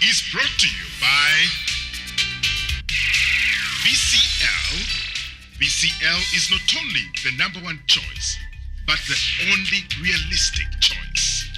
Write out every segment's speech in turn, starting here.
is brought to you by VCL. VCL is not only the #1 choice, but the only realistic choice.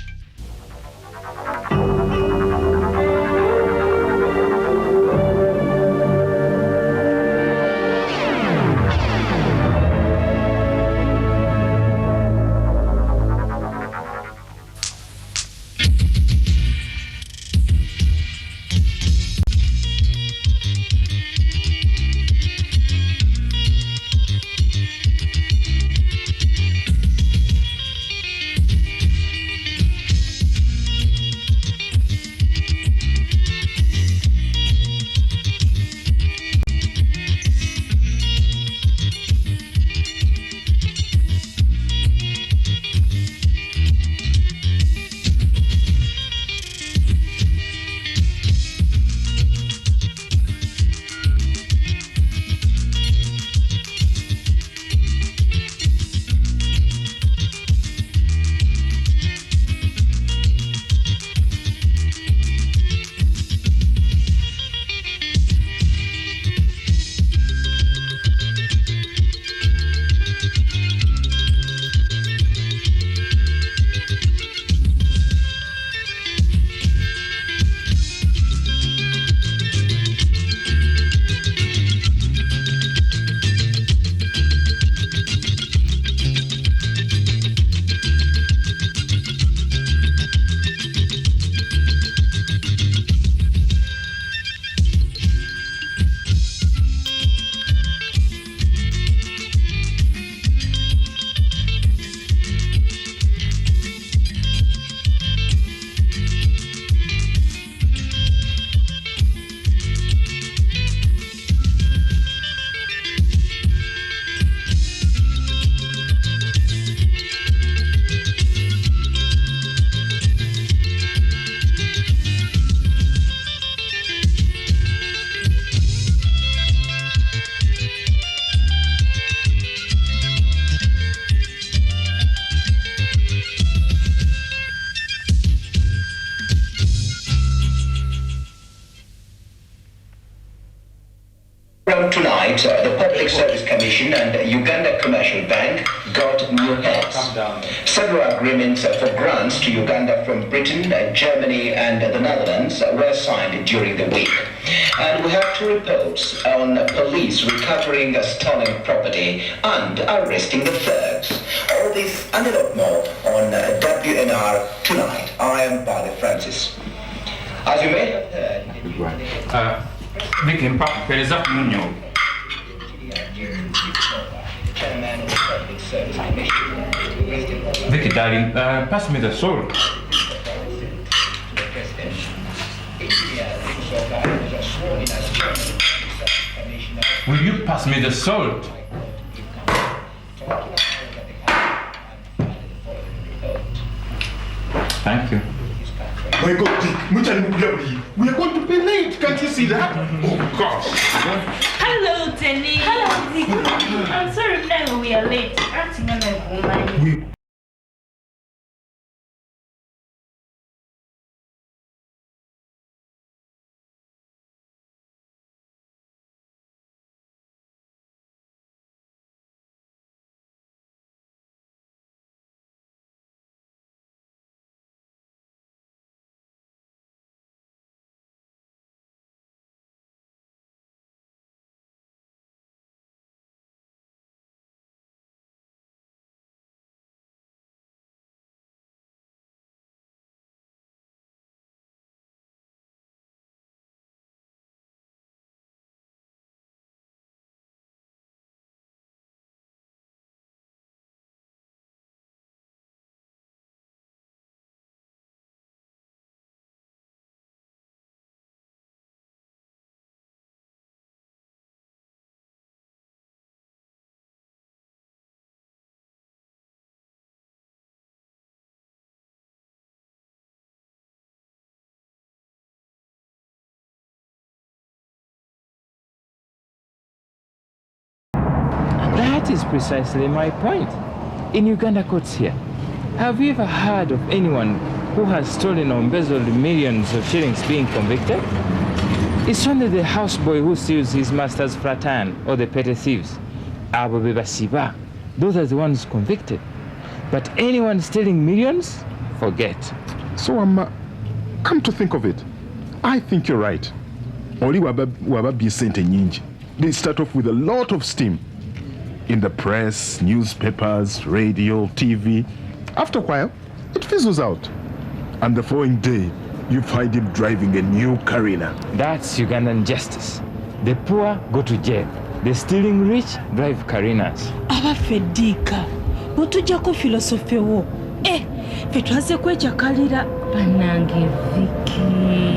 Tonight, the Public Service Commission and Uganda Commercial Bank got new heads. Several agreements for grants to Uganda from Britain, Germany and the Netherlands were signed during the week. And we have 2 reports on police recovering stolen property and arresting the thugs. All this and a lot more on WNR tonight. I am Padre Francis. As you may have heard... Vicky, pereza kumunyo. Vicky, darling, pass me the salt. Will you pass me the salt? Thank you. My God, we are going to be late. Can't you see that? Oh gosh. Hello, Tenny. Hello, Vicky. I'm sorry, now we are late. Acting on a woman. That is precisely my point. In Uganda courts here, have you ever heard of anyone who has stolen or embezzled millions of shillings being convicted? It's only the houseboy who steals his master's flat iron or the petty thieves. Abo bebasiba. Those are the ones convicted. But anyone stealing millions, forget. So come to think of it, I think you're right. Only wababi sente nyingi. They start off with a lot of steam. In the press, newspapers, radio, TV. After a while, it fizzles out. And the following day, you find him driving a new Carina. That's Ugandan justice. The poor go to jail. The stealing rich drive Carinas. Abafedika, botujako philosophy wo. Fetwaze kwejakalira Banange Vicky.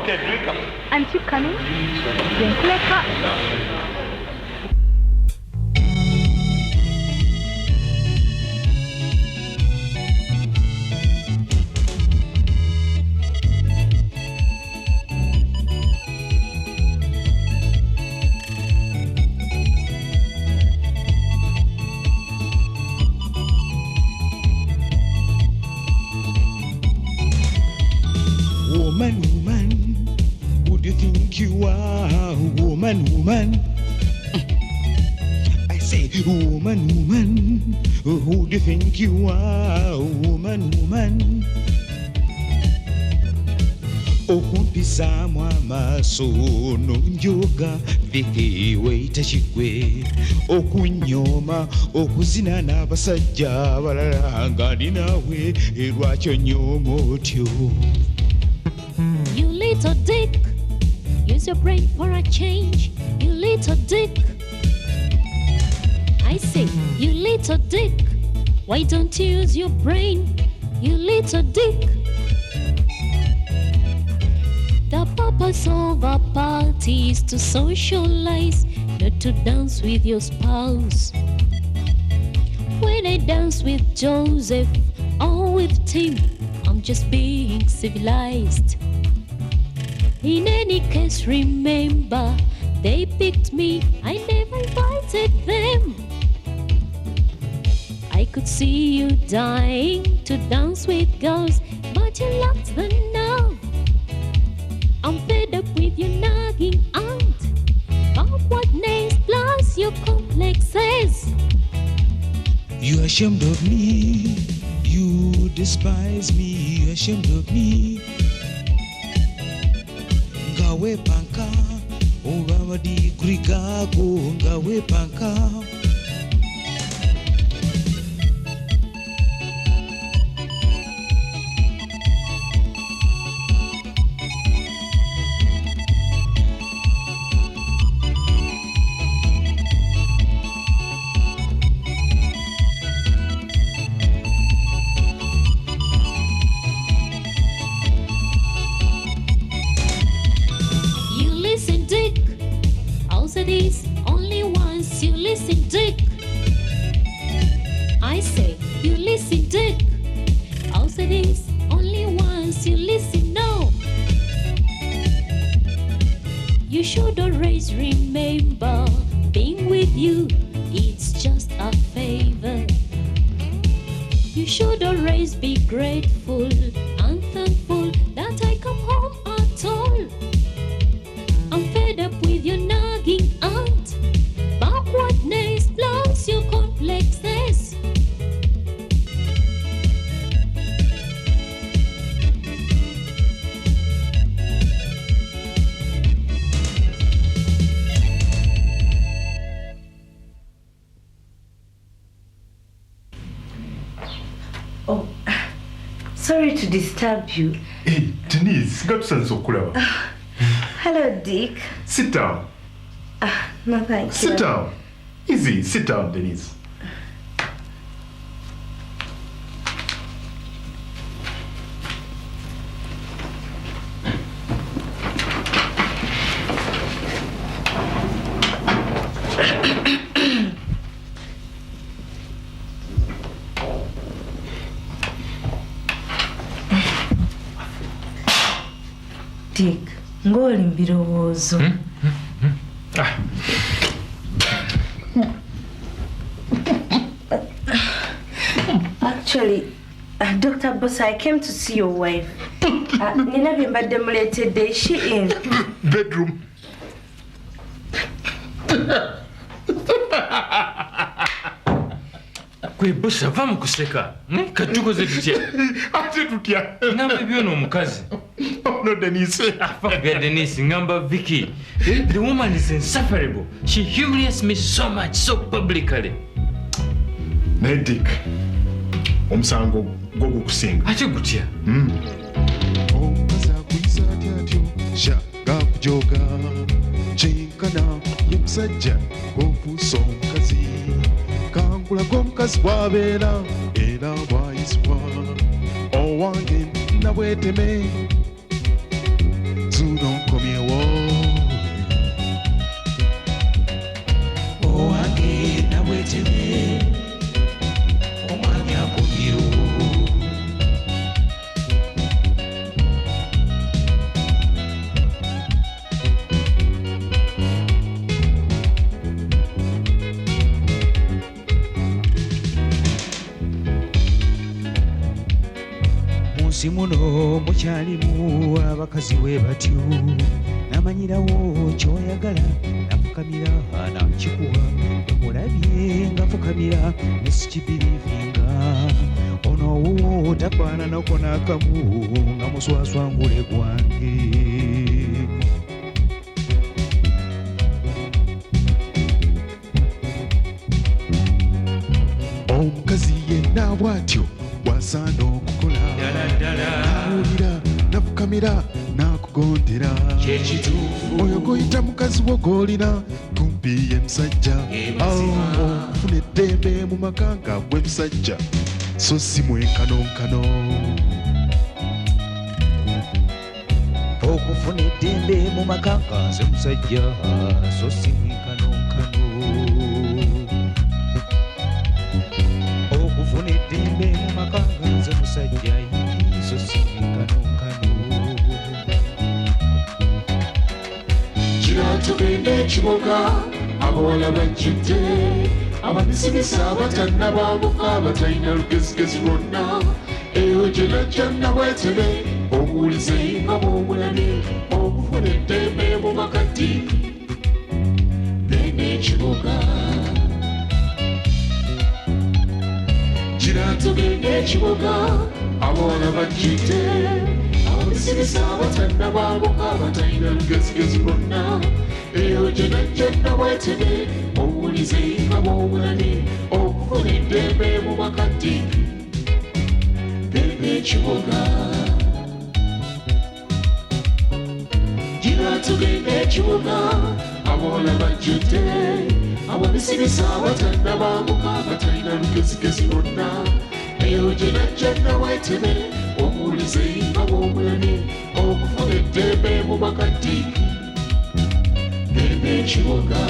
Okay, drink up. Aren't you coming? Drink liquor. Woman, who do you think you are? Woman. I say, woman, who do you think you are? Woman. okumpisaamu amaaso nonjoga Vicky weeyita kigwe okunyooma okuzina n'abasajja abalala nga ndi naawe lwaki onyooma otyo. You little dick, use your brain for a change. You little dick, I say, you little dick, why don't you use your brain? You little dick. The purpose of a party is to socialize, not to dance with your spouse. When I dance with Joseph or with Tim, I'm just being civilized. In any case, remember, they picked me, I never invited them. I could see you dying to dance with girls, but you lacked the nerve. I'm fed up with your nagging aunt about what names plus your complexes. You're ashamed of me, you despise me, you're ashamed of me. Ngawe panka, oba digri gago, ngawe panka. Only once you listen, dick. I say, you listen, dick. I'll say this, only once you listen, no. You should always remember, being with you, it's just a favor. You should always be grateful and thankful that I come home at all. I'm fed up with your nagging aunt, backwardness plus your complexes. Oh, sorry to disturb you. Hey, Denise, got sense of kulaba. Hello, Dick. Sit down. No, thank you. Sit down. Easy, sit down, Denise. Dick, ng'oli mu birowoozo. Actually, Dr. Bossa, I came to see your wife. Nina bye mbadde muleetedde. Is she in? Bedroom. Kwe Bossa, va mu kuseka. Katukoze tutya? Ate tutya? Ngamba by'ono omukazi. Oh no, Denise. Forget Denise, ngamba Vicky. The woman is insufferable. She humiliates me so much, so publicly. Dick, omusango gwo gukusinga. Ate gutya? Omukazi akuyisa atyo shaka kujoga kyenkana ye musajja gwofuusa omukazi kankula g'omukazi bw'abeera era bw'ayisibwa owange nabweteme zuno nkomyewo owange nabweteme omwami akomyewo. Munsi muno mukyalimu abakazi we batyo namanyirawo kyoyagala nafukamira nakikuwa omulabye nga fukamira nesikibirivinga ono wo tafaananako n'akamu nga muswaswangule gwange. Omukazi yenna bw'atyo bw'asaana okukola awulira nafukamira n'akugondera oyo goyita mukazi wo gw'olina kumpi ye musajja ofuna eddembe mu maka nga gwe musajja so si mwenkanonkano. Okufuna eddembe mu maka nga nze musajja so si mwenkanonkano. Okufuna eddembe mu maka nga nze musajja so si mwenkanonkano. Tugende ekibuga abawala bajjudde abamisibisa abatannabaabuka abatalina lugezigezi lwonna eyo gye najja nabwetebe obuwulize nga bw'omulane okufuna eddembe mu makati genda ekibuga. Gira tugende ekibuga abawala bajjudde abamisibisa abatannabaabuka abatalina lugezigezi lwonna eyo gye najja nabwetebe obuwulize nga bw'omulane okufuna eddembe mu makati genda ekibuga. Gira tugende ekibuga abawala bajjudde abamisibisa abatannabaabuka abatalina lugezigezi lwonna eyo gye najja nabwetebe obuwulize nga bw'omulane okufuna eddembe mu makati genda ekibuga.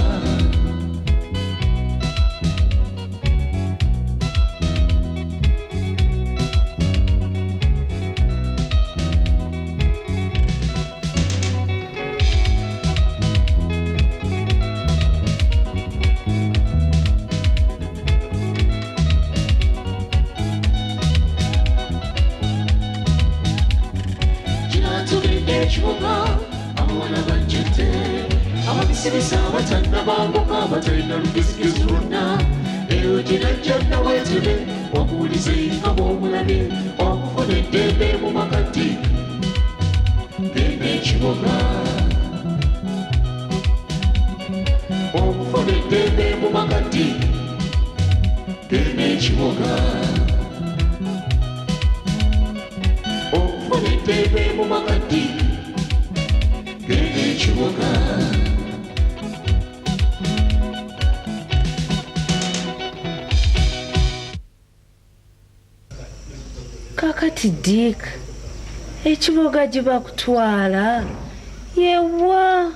Abamisibisa abatannabaabuka abatalina lugezigezi lwonna eyo gye najja nabwetebe okuwulize nga bw'omulane okufuna eddembe mu makati genda ekibuga. Okufuna eddembe mu makati genda ekibuga. Okufuna eddembe mu makati genda ekibuga. Kakati Dick, ekibuga gye bakutwala yewa?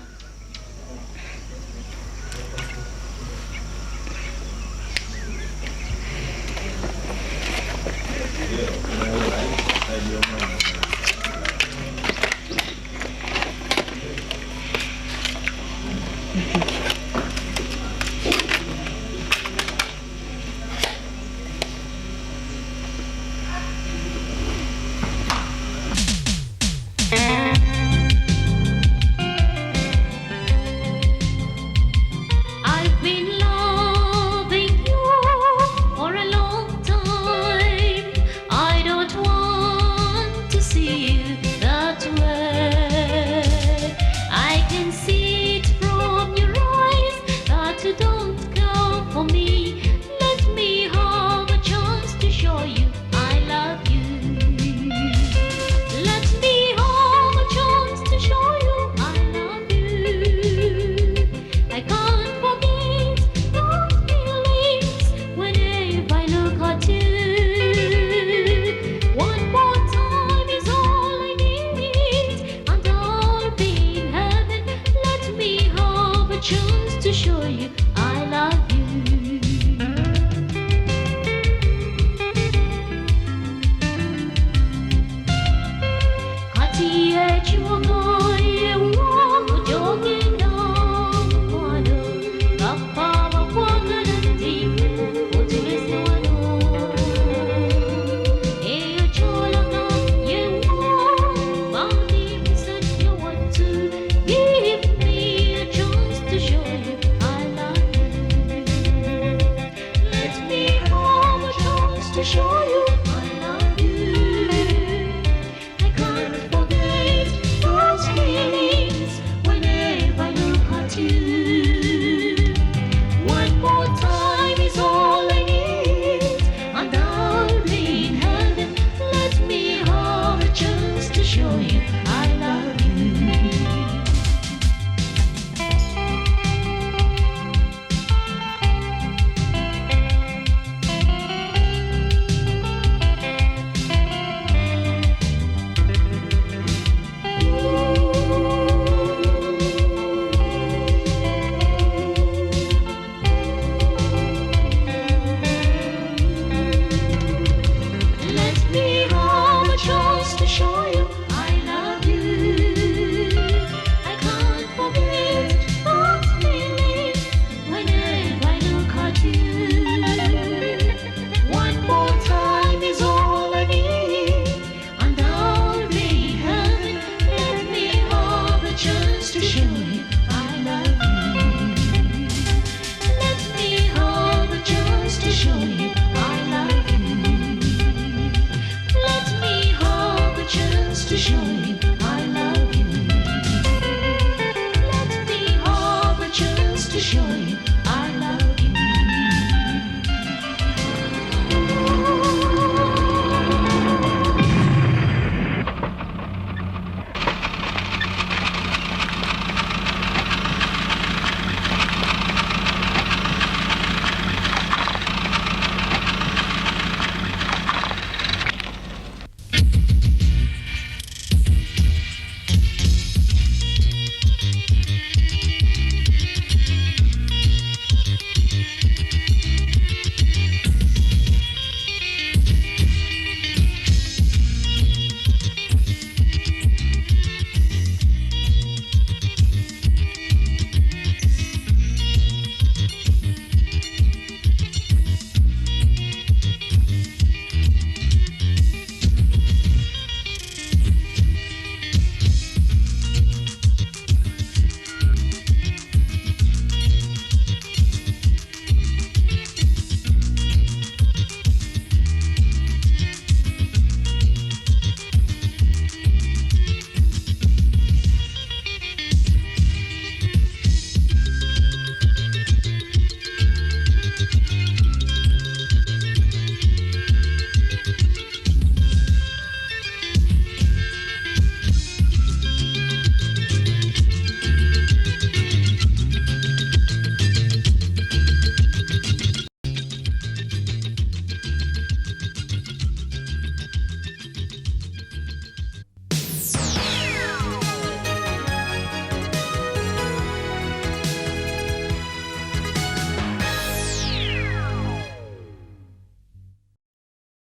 you.